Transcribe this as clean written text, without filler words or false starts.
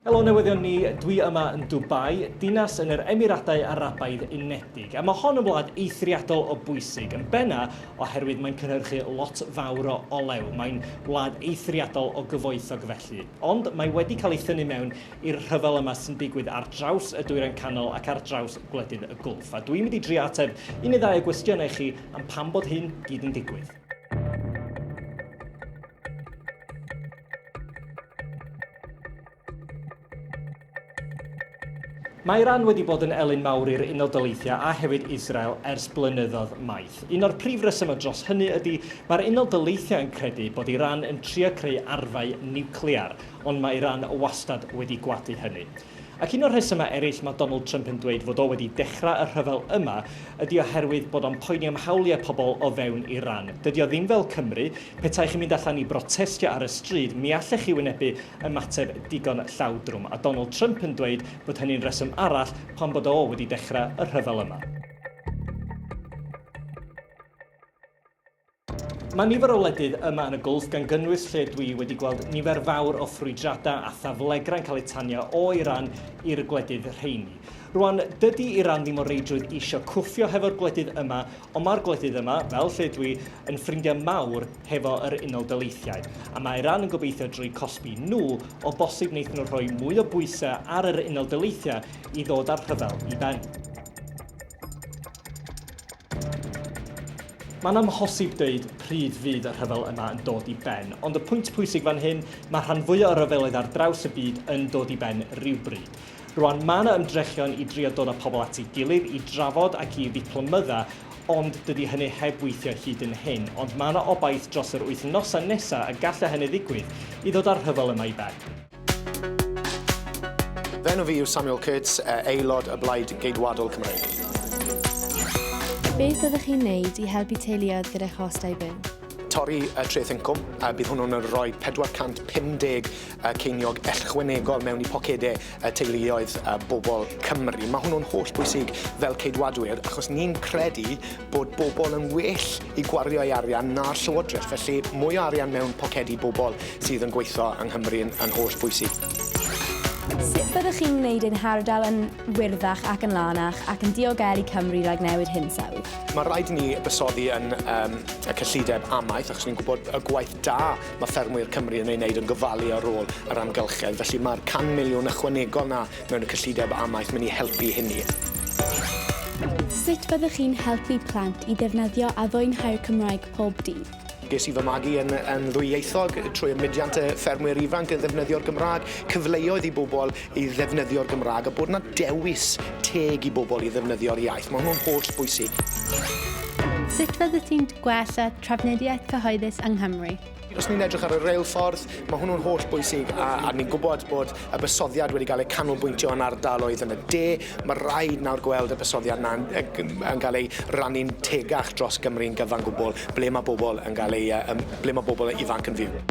Helo Newyddion Ni, dwi yma yn Dubai, dinas yn yr Emiradau Arabaidd Unedig, a mae hon yn wlad eithriadol o bwysig, yn benna oherwydd mae'n cynhyrchu lot fawr o olew. Mae'n wlad eithriadol o gyfoethog felly, ond mae wedi cael ei thynnu mewn i'r rhyfel yma sy'n digwydd ar draws y dwyrain canol ac ar draws gwledydd y Gwlff. A dwi'n mynd i drio ateb un neu ddau o gwestiynau i chi am pam bod hyn gyd yn digwydd. Mae Iran wedi bod yn elyn mawr i'r Unol Daleithiau a hefyd Israel ers blynyddoedd maith. Un o'r prif resymau dros hynny ydy mae'r Unol Daleithiau yn credu bod Iran yn trio creu arfau niwclear, ond mae Iran wastad wedi gwadu hynny. Ac un o'r rhesymau eraill mae Donald Trump yn dweud fod o wedi dechrau y rhyfel yma ydy oherwydd bod o'n poeni am hawliau pobl o fewn Iran. Dydy o ddim fel Cymru, petai chi'n mynd allan i brotestio ar y stryd, mi allech chi wynebu ymateb digon llawdrwm. A Donald Trump yn dweud bod hynny'n reswm arall pan bod o wedi dechrau y rhyfel yma. Mae nifer o wledydd yma yn y Gwlff gan gynnwys lle dwi wedi gweld nifer fawr o ffrwydrada a thaflegrau'n cael eu tanio o Iran i'r gwledydd rheini. Rwan, dydy Iran ddim o reidrwydd eisiau cwffio hefo'r gwledydd yma, ond mae'r gwledydd yma, fel lle dwi, yn ffrindiau mawr hefo yr Unol Daleithiau. A mae Iran yn gobeithio drwy cosbi nhw o bosib wneith nhw rhoi mwy o bwysau ar yr Unol Daleithiau i ddod â'r rhyfel i ben. Mae'n amhosib dweud pryd fydd y rhyfel yma yn dod i ben, ond y pwynt pwysig fan hyn, mae rhan fwyaf o ryfeloedd ar draws y byd yn dod i ben rhywbryd. Rwan, mae yna ymdrechion i drio dod â pobl at ei gilydd, i drafod ac i ddiplomydda, ond dydy hynny heb weithio hyd yn hyn. Ond mae yna obaith dros yr wythnosau nesaf a gallai hynny ddigwydd i ddod â'r rhyfel yma i ben. Enw fi yw Sam Kurtz, aelod y blaid geidwadol Cymraeg. Beth byddwch chi'n neud i helpu teuluoedd gyda'ch hostau byw? Torri treth incwm, bydd hwnnw'n rhoi 450 ceiniog ellchwanegol mewn i pocedau teuluoedd bobl Cymru. Mae hwnnw'n holl bwysig fel ceidwadwyr, achos ni'n credu bod bobl yn well i gwario ei arian na'r llywodraeth. Felly, mwy o arian mewn pocedi bobl sydd yn gweithio yng Nghymru yn holl bwysig. Sut byddwch chi'n gwneud ein hardal yn wirddach ac yn lanach ac yn diogelu Cymru rhag newid hinsawdd? Mae rhaid i ni bysoddi yn y cyllideb amaeth, achos ni'n gwybod y gwaith da mae ffermwyr Cymru yn ei wneud yn gofalu ar ôl yr amgylchedd. Felly mae'r 100 miliwn ychwanegol na mewn y cyllideb amaeth mynd i helpu hynny. Sut byddwch chi'n helpu plant i ddefnyddio a fwynhau'r Cymraeg pob dydd? Ges i fy magu yn ddwyieithog trwy mudiant ffermwyr ifanc yn ddefnyddio'r Gymraeg, cyfleoedd i bobl i ddefnyddio'r Gymraeg a bod yna dewis teg i bobl i ddefnyddio'r iaith. Mae hwnna'n holl bwysig. Sut fyddwch chi'n gwella trafnidiaeth cyhoeddus yng Nghymru? Os ni'n edrych ar y reilffordd, mae hwnnw'n holl bwysig a ni'n gwybod bod y bysoddiad wedi cael ei canolbwyntio yn ardaloedd yn y de. Mae rhaid nawr gweld y bysoddiad yna yn cael ei rannu'n tegach dros Gymru'n gyfan gwbl, ble mae bobl ifanc yn fyw.